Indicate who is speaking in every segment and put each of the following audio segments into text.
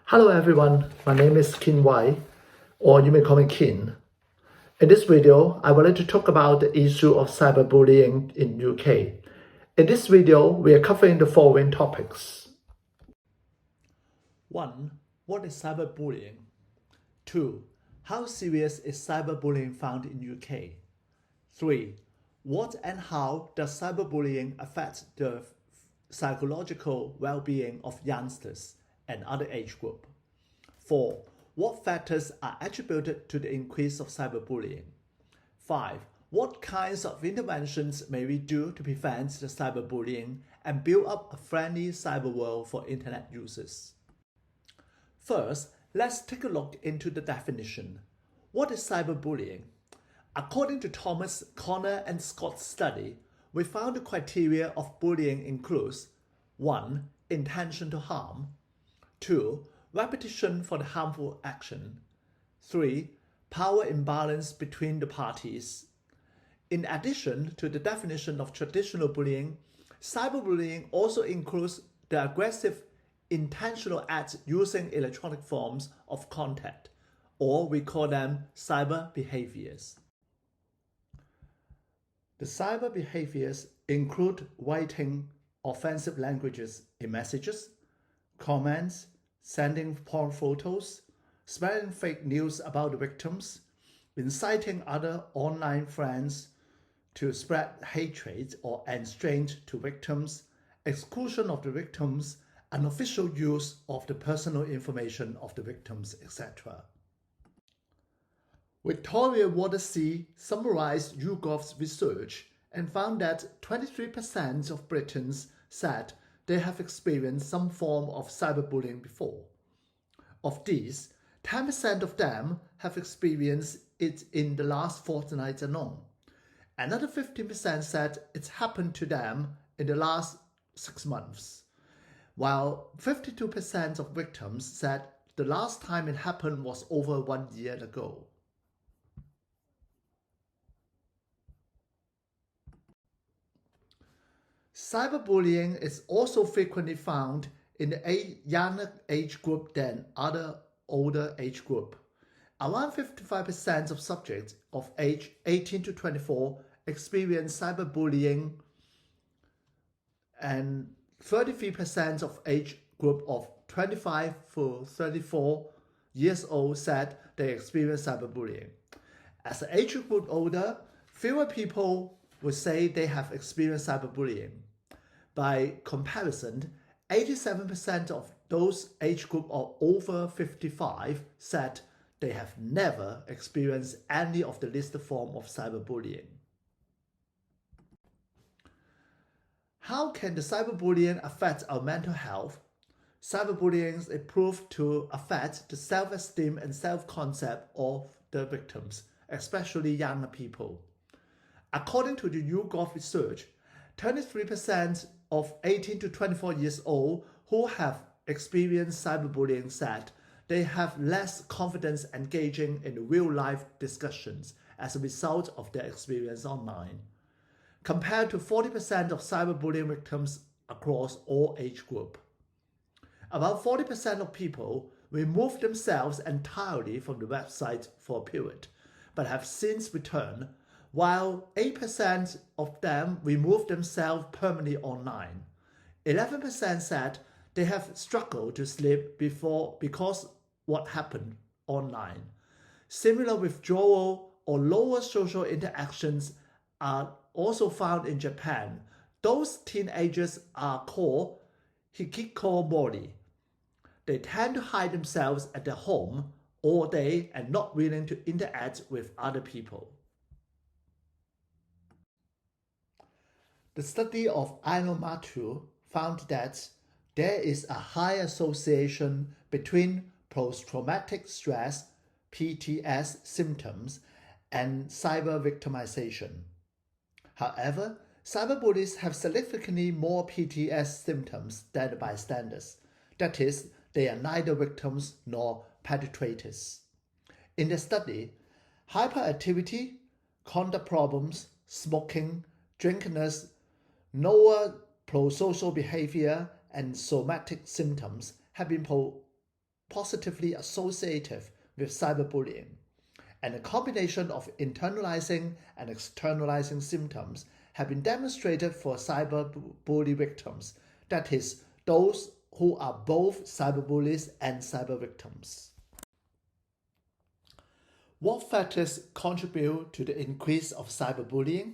Speaker 1: Hello everyone, my name is Kin Wai, or you may call me Kin. In this video, I would like to talk about the issue of cyberbullying in UK. In this video, we are covering the following topics. 1. What is cyberbullying? 2. How serious is cyberbullying found in UK? 3. What and how does cyberbullying affect the psychological well-being of youngsters and other age group? 4. What factors are attributed to the increase of cyberbullying? 5. What kinds of interventions may we do to prevent the cyberbullying and build up a friendly cyber world for internet users? First, let's take a look into the definition. What is cyberbullying? According to Thomas, Connor and Scott's study, we found the criteria of bullying includes 1. Intention to harm. 2. Repetition for the harmful action. 3. Power imbalance between the parties. In addition to the definition of traditional bullying, cyberbullying also includes the aggressive, intentional acts using electronic forms of contact, or we call them cyber behaviors. The cyber behaviors include writing offensive languages in messages, comments, sending porn photos, spreading fake news about the victims, inciting other online friends to spread hatred or estranged to victims, exclusion of the victims, unofficial use of the personal information of the victims, etc. Victoria Watersea summarized YouGov's research and found that 23% of Britons said they have experienced some form of cyberbullying before. Of these, 10% of them have experienced it in the last fortnight alone. Another 15% said it's happened to them in the last 6 months, while 52% of victims said the last time it happened was over 1 year ago. Cyberbullying is also frequently found in the younger age group than other older age group. Around 55% of subjects of age 18 to 24 experience cyberbullying, and 33% of age group of 25 to 34 years old said they experience cyberbullying. As the age group older, fewer people would say they have experienced cyberbullying. By comparison, 87% of those age group of over 55 said they have never experienced any of the listed form of cyberbullying. How can the cyberbullying affect our mental health? Cyberbullying is proved to affect the self-esteem and self-concept of the victims, especially younger people. According to the YouGov research, 23% of 18 to 24 years old who have experienced cyberbullying said they have less confidence engaging in real-life discussions as a result of their experience online, compared to 40% of cyberbullying victims across all age groups. About 40% of people removed themselves entirely from the website for a period, but have since returned, while 8% of them removed themselves permanently online. 11% said they have struggled to sleep because what happened online. Similar withdrawal or lower social interactions are also found in Japan. Those teenagers are called hikikomori. They tend to hide themselves at their home all day and not willing to interact with other people. The study of Aino found that there is a high association between post-traumatic stress (PTS) symptoms and cyber victimization. However, cyberbullies have significantly more PTS symptoms than the bystanders. That is, they are neither victims nor perpetrators. In the study, hyperactivity, conduct problems, smoking, drunkenness, lower prosocial behavior, and somatic symptoms have been positively associative with cyberbullying, and a combination of internalizing and externalizing symptoms have been demonstrated for cyberbully victims, that is, those who are both cyberbullies and cyber victims. What factors contribute to the increase of cyberbullying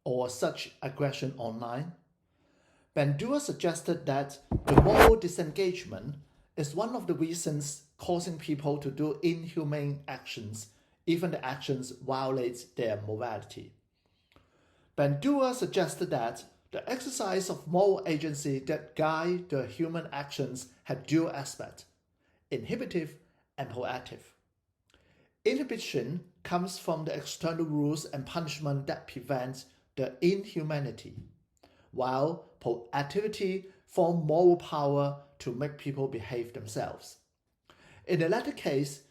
Speaker 1: or such aggression online? Bandura suggested that the moral disengagement is one of the reasons causing people to do inhumane actions, even the actions violate their morality. Bandura suggested that the exercise of moral agency that guide the human actions had dual aspects, inhibitive and proactive. Inhibition comes from the external rules and punishment that prevent the inhumanity, while proactivity forms moral power to make people behave themselves. In the latter case,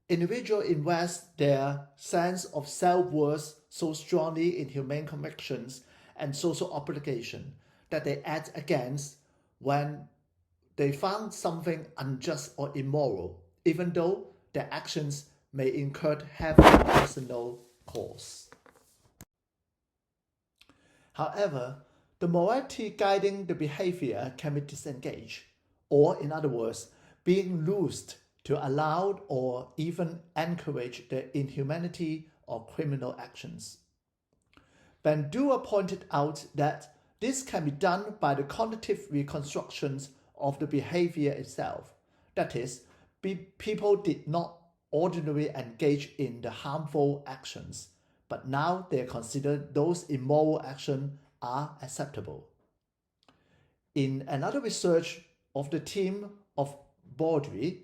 Speaker 1: individuals invest their sense of self-worth so strongly in humane convictions and social obligation that they act against when they found something unjust or immoral, even though their actions may incur heavy personal costs. However, the morality guiding the behavior can be disengaged, or in other words, being loosed to allow or even encourage the inhumanity of criminal actions. Bandura pointed out that this can be done by the cognitive reconstructions of the behavior itself. That is, people did not ordinarily engage in the harmful actions, but now they consider those immoral actions are acceptable. In another research of the team of Baudry,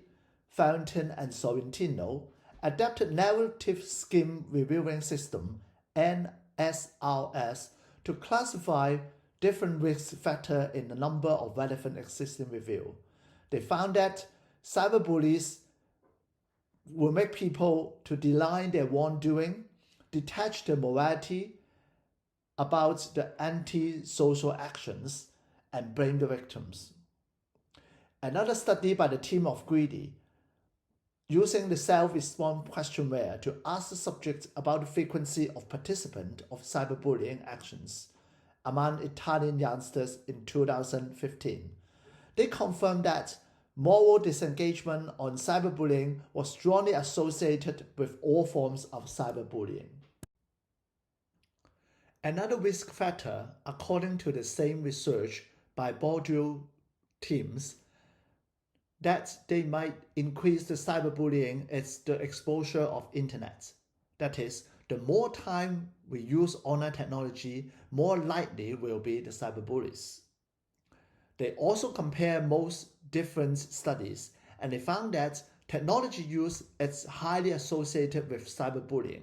Speaker 1: Fountain and Sorrentino, adapted narrative scheme reviewing system NSRS to classify different risk factors in a number of relevant existing reviews. They found that cyberbullies will make people to deny their wrongdoing, detach their morality about the anti-social actions, and blame the victims. Another study by the team of Greedy, using the self-response questionnaire to ask the subjects about the frequency of participant of cyberbullying actions among Italian youngsters in 2015. They confirmed that moral disengagement on cyberbullying was strongly associated with all forms of cyberbullying. Another risk factor, according to the same research by Baudry teams, that they might increase the cyberbullying is the exposure of internet. That is, the more time we use online technology, more likely will be the cyberbullies. They also compare most different studies, and they found that technology use is highly associated with cyberbullying.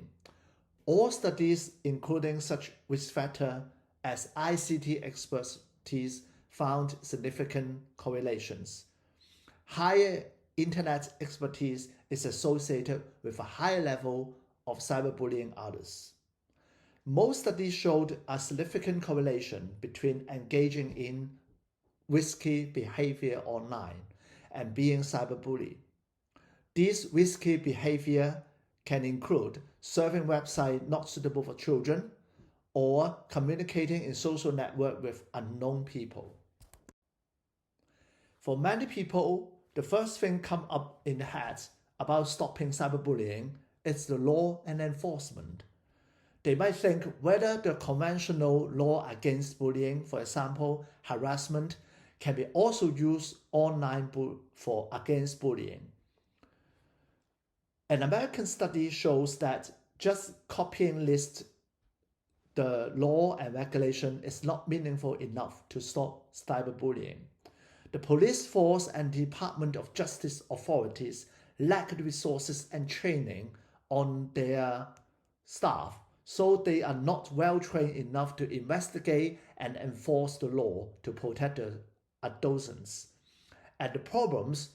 Speaker 1: All studies, including such risk factor as ICT expertise, found significant correlations. Higher internet expertise is associated with a higher level of cyberbullying others. Most studies showed a significant correlation between engaging in risky behavior online and being cyberbullied. This risky behavior can include surfing websites not suitable for children or communicating in social networks with unknown people. For many people, the first thing come up in the head about stopping cyberbullying is the law and enforcement. They might think whether the conventional law against bullying, for example, harassment, can be also used online for against bullying. An American study shows that just copying list the law and regulation is not meaningful enough to stop cyberbullying. The police force and Department of Justice authorities lack the resources and training on their staff, so they are not well trained enough to investigate and enforce the law to protect the adolescents. And the problems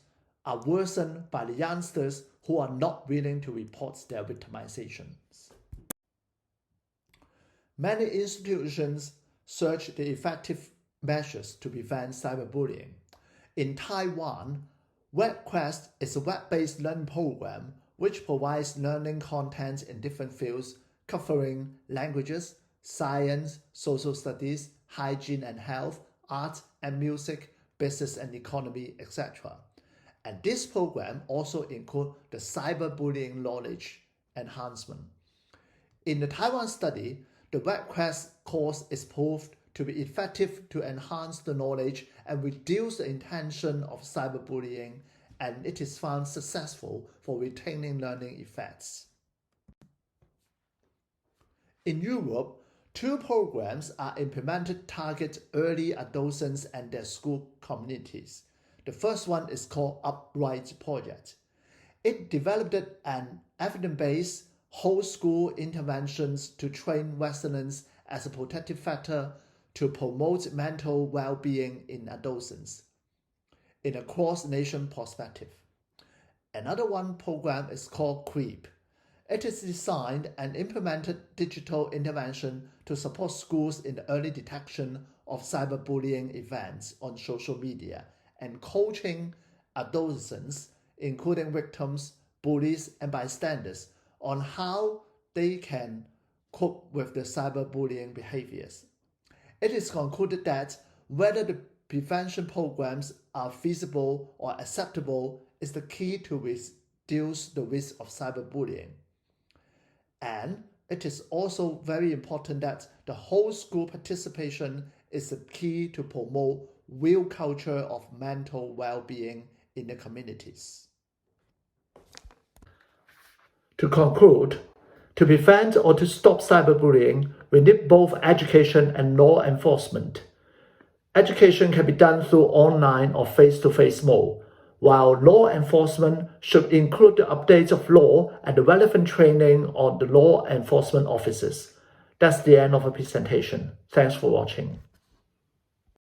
Speaker 1: are worsened by the youngsters who are not willing to report their victimizations. Many institutions search the effective measures to prevent cyberbullying. In Taiwan, WebQuest is a web-based learning program which provides learning content in different fields covering languages, science, social studies, hygiene and health, art and music, business and economy, etc. And this program also includes the cyberbullying knowledge enhancement. In the Taiwan study, the WebQuest course is proved to be effective to enhance the knowledge and reduce the intention of cyberbullying, and it is found successful for retaining learning effects. In Europe, 2 programs are implemented to target early adolescents and their school communities. The first one is called Upright Project. It developed an evidence-based whole school interventions to train residents as a protective factor to promote mental well-being in adolescents in a cross-nation perspective. Another one program is called CREEP. It is designed and implemented digital intervention to support schools in the early detection of cyberbullying events on social media and coaching adolescents, including victims, bullies, and bystanders, on how they can cope with the cyberbullying behaviors. It is concluded that whether the prevention programs are feasible or acceptable is the key to reduce the risk of cyberbullying. And it is also very important that the whole school participation is the key to promote real culture of mental well-being in the communities. To conclude, to prevent or to stop cyberbullying, we need both education and law enforcement. Education can be done through online or face-to-face mode, while law enforcement should include the updates of law and the relevant training on the law enforcement officers. That's the end of the presentation. Thanks for watching.